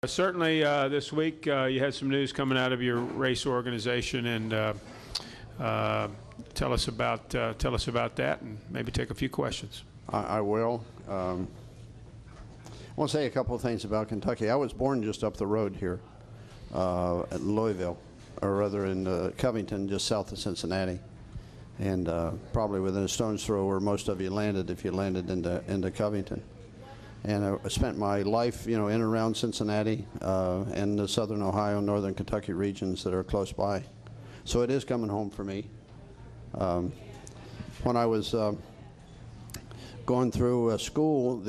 Certainly, this week you had some news coming out of your race organization, and tell us about that, and maybe take a few questions. I will. I want to say a couple of things about Kentucky. I was born just up the road here at Louisville, or rather in Covington, just south of Cincinnati, and probably within a stone's throw where most of you landed if you landed into Covington. And I spent my life, in and around Cincinnati and the southern Ohio, northern Kentucky regions that are close by. So it is coming home for me. When I was going through school,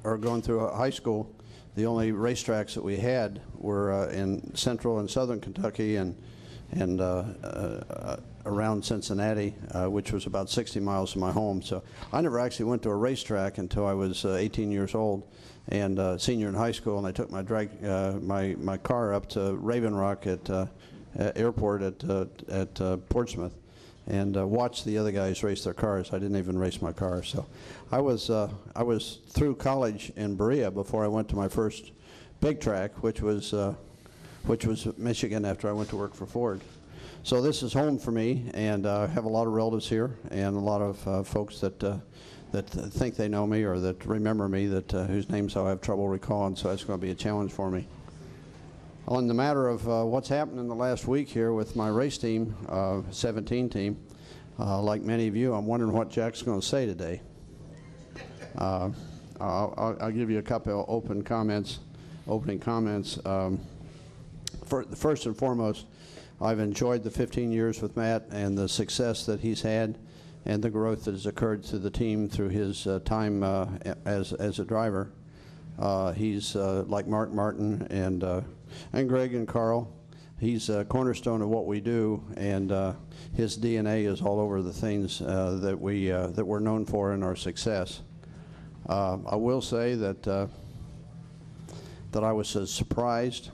or going through high school, the only racetracks that we had were in central and southern Kentucky and around Cincinnati, which was about 60 miles from my home. So I never actually went to a racetrack until I was 18 years old and senior in high school, and I took my car up to Raven Rock at airport at Portsmouth and watched the other guys race their cars. I didn't even race my car. So I was through college in Berea before I went to my first big track, which was Michigan, after I went to work for Ford. So this is home for me, and I have a lot of relatives here and a lot of folks that think they know me or that remember me, whose names I have trouble recalling, so that's going to be a challenge for me. On the matter of what's happened in the last week here with my race team, 17 team, like many of you, I'm wondering what Jack's going to say today. I'll give you a couple of opening comments. First and foremost, I've enjoyed the 15 years with Matt and the success that he's had and the growth that has occurred to the team through his time as a driver. He's like Mark Martin and Greg and Carl. He's a cornerstone of what we do, and his DNA is all over the things that we're known for in our success. I will say that I was as surprised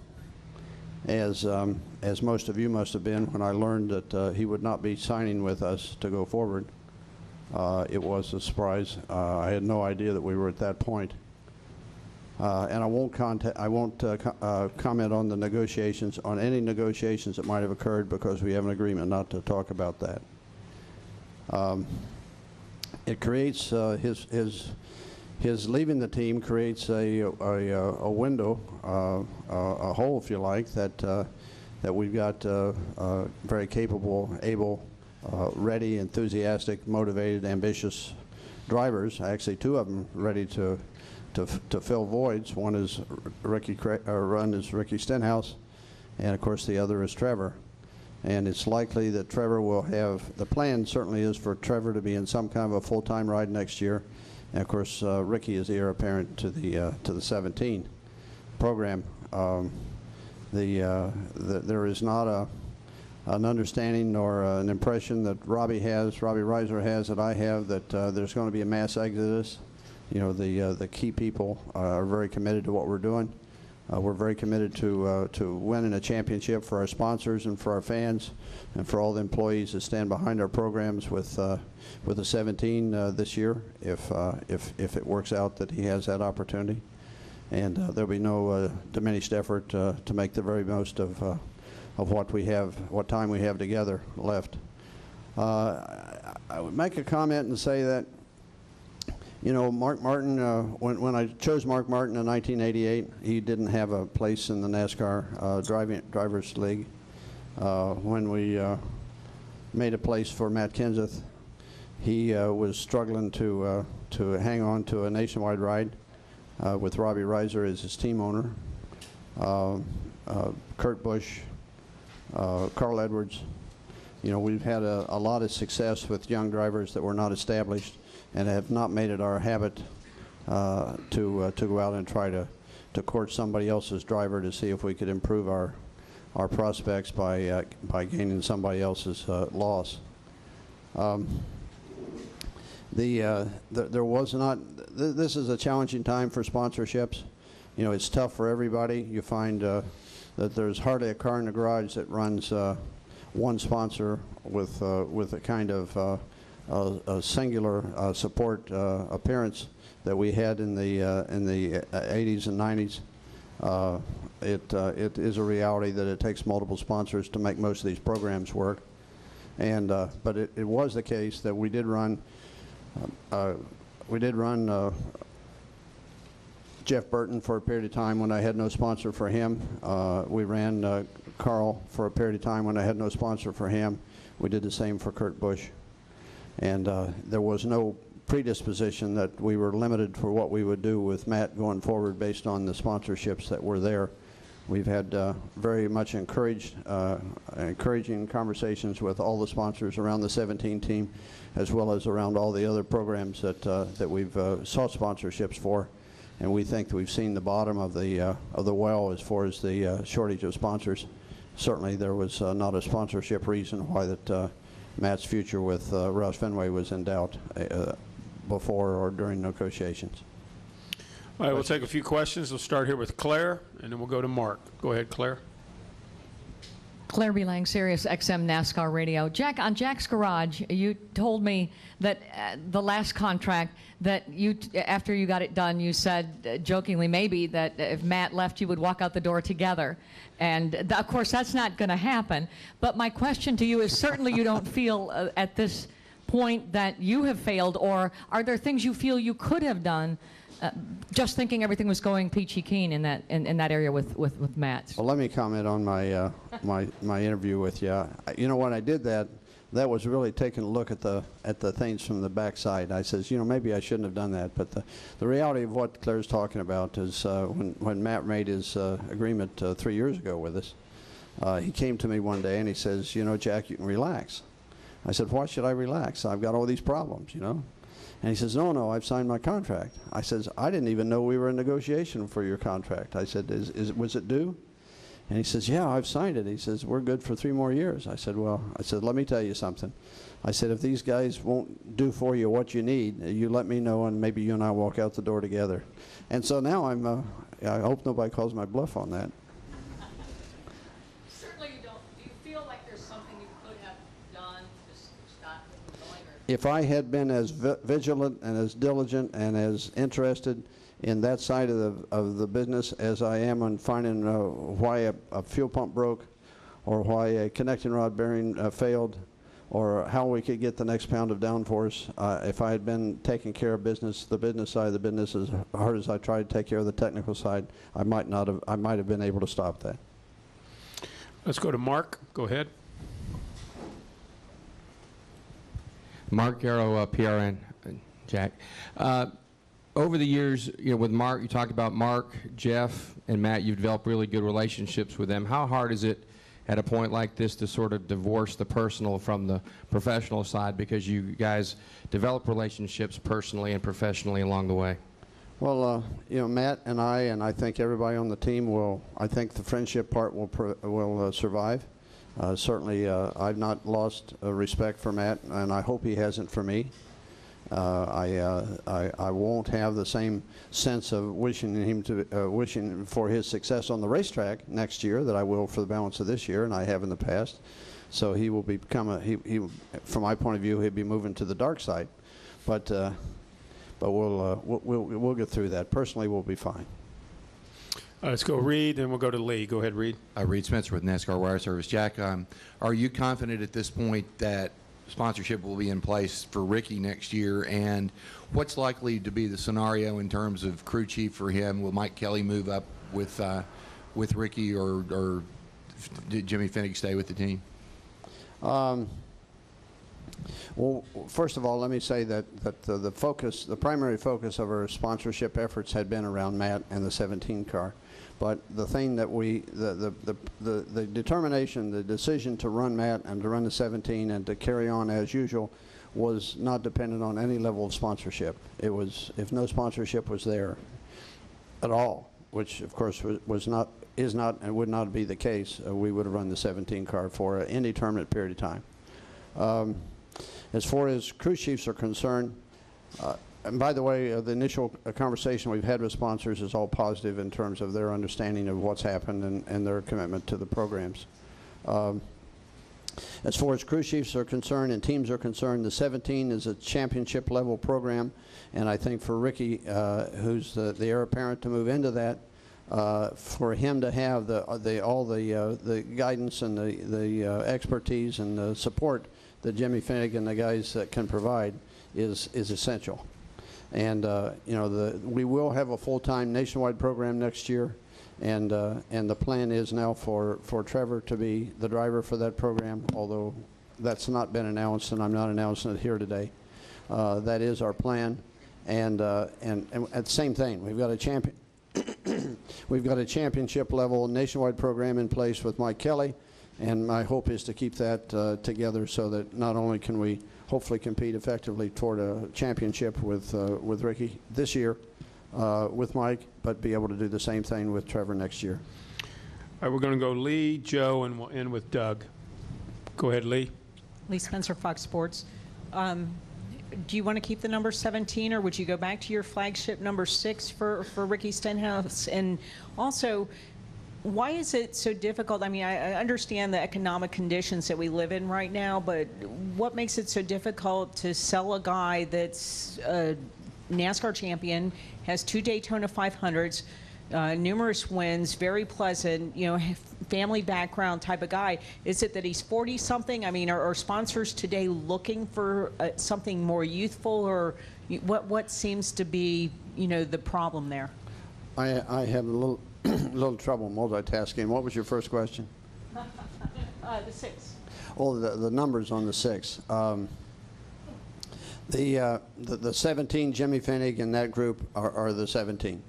as most of you must have been when I learned that he would not be signing with us to go forward. It was a surprise. I had no idea that we were at that point. And I won't comment on the negotiations, on any negotiations that might have occurred, because we have an agreement not to talk about that. It creates his leaving the team creates a window, a hole, if you like, that we've got very capable, able, ready, enthusiastic, motivated, ambitious drivers. Actually, two of them ready to fill voids. One is Ricky Stenhouse, and of course the other is Trevor. And it's likely that Trevor will have, the plan certainly is for Trevor to be in some kind of a full-time ride next year. And of course, Ricky is the heir apparent to the 17 program. There is not an understanding or an impression that Robbie Reiser has, that I have, that there's going to be a mass exodus. The key people are very committed to what we're doing. We're very committed to winning a championship for our sponsors and for our fans and for all the employees that stand behind our programs with the 17 this year, if it works out that he has that opportunity. And there'll be no diminished effort to make the very most of what we have, what time we have together left. I would make a comment and say that, Mark Martin, when I chose Mark Martin in 1988, he didn't have a place in the NASCAR Drivers League. When we made a place for Matt Kenseth, he was struggling to hang on to a nationwide ride with Robbie Reiser as his team owner. Kurt Busch, Carl Edwards. We've had a lot of success with young drivers that were not established and have not made it our habit to go out and try to court somebody else's driver to see if we could improve our prospects by gaining somebody else's loss. There was not. This is a challenging time for sponsorships. It's tough for everybody. You find that there's hardly a car in the garage that runs one sponsor with a kind of a singular support appearance that we had in the 80s and 90s. It is a reality that it takes multiple sponsors to make most of these programs work. And but it was the case that we did run Jeff Burton for a period of time when I had no sponsor for him. We ran Carl for a period of time when I had no sponsor for him. We did the same for Kurt Busch. And there was no predisposition that we were limited for what we would do with Matt going forward based on the sponsorships that were there. We've had very much encouraging conversations with all the sponsors around the 17 team, as well as around all the other programs that we've sought sponsorships for. And we think that we've seen the bottom of the well as far as the shortage of sponsors. Certainly there was not a sponsorship reason why that Matt's future with Roush Fenway was in doubt before or during negotiations. All right, we'll take a few questions. We'll start here with Claire, and then we'll go to Mark. Go ahead, Claire. Claire B. Lang, Sirius XM NASCAR Radio. Jack, on Jack's Garage, you told me that the last contract that you, after you got it done, you said jokingly maybe that if Matt left, you would walk out the door together. And of course, that's not going to happen. But my question to you is, certainly you don't feel at this point that you have failed, or are there things you feel you could have done? Just thinking everything was going peachy keen in that area with Matt. Well, let me comment on my my interview with you. You know, when I did that, that was really taking a look at the things from the backside. I says, you know, maybe I shouldn't have done that. But the reality of what Claire's talking about is when Matt made his agreement 3 years ago with us, he came to me one day and he says, you know, Jack, you can relax. I said, why should I relax? I've got all these problems, you know. And he says, no, I've signed my contract. I says, I didn't even know we were in negotiation for your contract. I said, was it due? And he says, yeah, I've signed it. He says, we're good for 3 more years. I said, well, let me tell you something. I said, if these guys won't do for you what you need, you let me know, and maybe you and I walk out the door together. And so now I hope nobody calls my bluff on that. Certainly you don't. Do you feel like there's something you could have done to stop him going? If I had been as vigilant and as diligent and as interested in that side of the business as I am on finding why a fuel pump broke, or why a connecting rod bearing failed, or how we could get the next pound of downforce, if I had been taking care of the business side of the business as hard as I tried to take care of the technical side, I might have been able to stop that. Let's go to Mark. Go ahead. Mark Garrow, PRN, Jack. Over the years, you know, with Mark, you talked about Mark, Jeff, and Matt. You've developed really good relationships with them. How hard is it at a point like this to sort of divorce the personal from the professional side, because you guys develop relationships personally and professionally along the way? Well, you know, Matt and I think everybody on the team I think the friendship part will survive. Certainly, I've not lost respect for Matt, and I hope he hasn't for me. I won't have the same sense of wishing for his success on the racetrack next year that I will for the balance of this year, and I have in the past. So he will become from my point of view, he'll be moving to the dark side. But we'll get through that. Personally, we'll be fine. Let's go Reed, then we'll go to Lee. Go ahead, Reed. Reed Spencer with NASCAR Wire Service. Jack, are you confident at this point that sponsorship will be in place for Ricky next year? And what's likely to be the scenario in terms of crew chief for him? Will Mike Kelly move up with Ricky, or did Jimmy Finnick stay with the team? Well, first of all, let me say that the primary focus of our sponsorship efforts had been around Matt and the 17 car. But the thing that the determination, the decision to run Matt and to run the 17 and to carry on as usual was not dependent on any level of sponsorship. It was, if no sponsorship was there at all, which of course is not and would not be the case, we would have run the 17 car for an indeterminate period of time. As far as crew chiefs are concerned, and by the way, the initial conversation we've had with sponsors is all positive in terms of their understanding of what's happened and their commitment to the programs. As far as crew chiefs are concerned and teams are concerned, the 17 is a championship level program, and I think for Ricky, who's the heir apparent to move into that, for him to have all the guidance and the expertise and the support that Jimmy Finnegan and the guys can provide is essential. And you know, we will have a full-time nationwide program next year, and the plan is now for Trevor to be the driver for that program, although that's not been announced, and I'm not announcing it here today. That is our plan, and at the same thing, we've got a champion. We've got a championship level nationwide program in place with Mike Kelly, and my hope is to keep that together so that not only can we hopefully compete effectively toward a championship with Ricky this year with Mike, but be able to do the same thing with Trevor next year. All right, we're going to go Lee, Joe, and we'll end with Doug. Go ahead, Lee. Lee Spencer, Fox Sports. Do you want to keep the number 17, or would you go back to your flagship number 6 for Ricky Stenhouse? And also, why is it so difficult? I mean, I understand the economic conditions that we live in right now, but what makes it so difficult to sell a guy that's a NASCAR champion, has 2 Daytona 500s, numerous wins, very pleasant, you know, family background type of guy? Is it that he's 40-something? I mean, are sponsors today looking for something more youthful, or what seems to be, you know, the problem there? I have a little trouble multitasking. What was your first question? The 6. Oh, the numbers on the 6. The 17, Jimmy Finnegan and that group are the 17.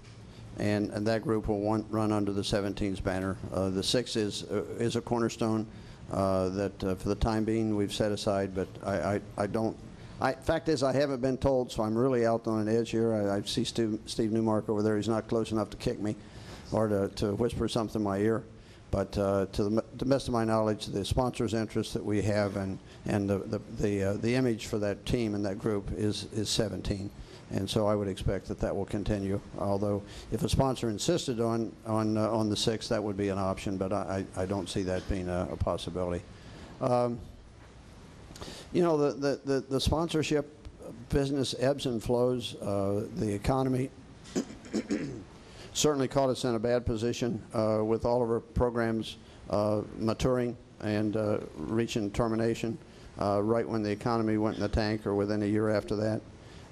And that group will run under the 17's banner. The 6 is a cornerstone that for the time being we've set aside, but I don't. Fact is, I haven't been told, so I'm really out on an edge here. I see Steve Newmark over there. He's not close enough to kick me or to whisper something in my ear. But to the best of my knowledge, the sponsors' interest that we have and the image for that team and that group is 17. And so I would expect that will continue. Although if a sponsor insisted on the 6, that would be an option, but I don't see that being a possibility. You know, the sponsorship business ebbs and flows. The economy certainly caught us in a bad position with all of our programs maturing and reaching termination right when the economy went in the tank or within a year after that.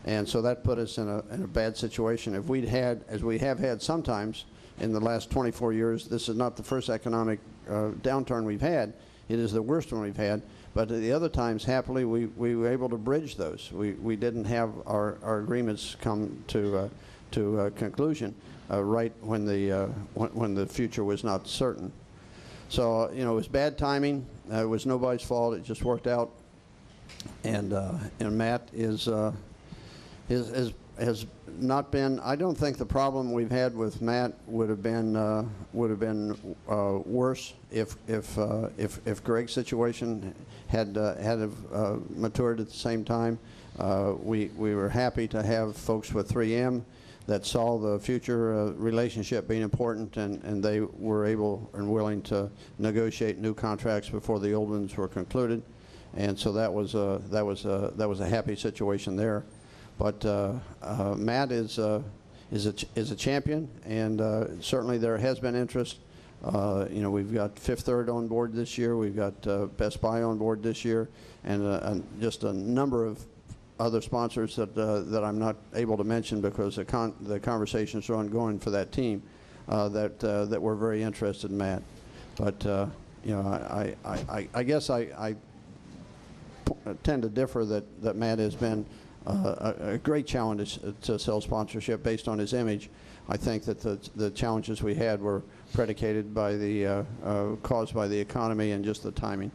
And so that put us in a bad situation. If we'd had, as we have had sometimes in the last 24 years, this is not the first economic downturn we've had. It is the worst one we've had. But the other times, happily, we were able to bridge those. We didn't have our agreements come to conclusion right when the future was not certain. So you know, it was bad timing. It was nobody's fault. It just worked out. And Matt has not been. I don't think the problem we've had with Matt would have been worse if Greg's situation had matured at the same time. We were happy to have folks with 3M that saw the future relationship being important, and they were able and willing to negotiate new contracts before the old ones were concluded, and so that was a happy situation there. But Matt is a champion, and certainly there has been interest. You know, we've got Fifth Third on board this year. We've got Best Buy on board this year, and just a number of other sponsors that I'm not able to mention because the conversations are ongoing for that team that were very interested in Matt. But you know, I guess I tend to differ that Matt has been a great challenge to sell sponsorship based on his image. I think that the challenges we had were predicated by caused by the economy and just the timing.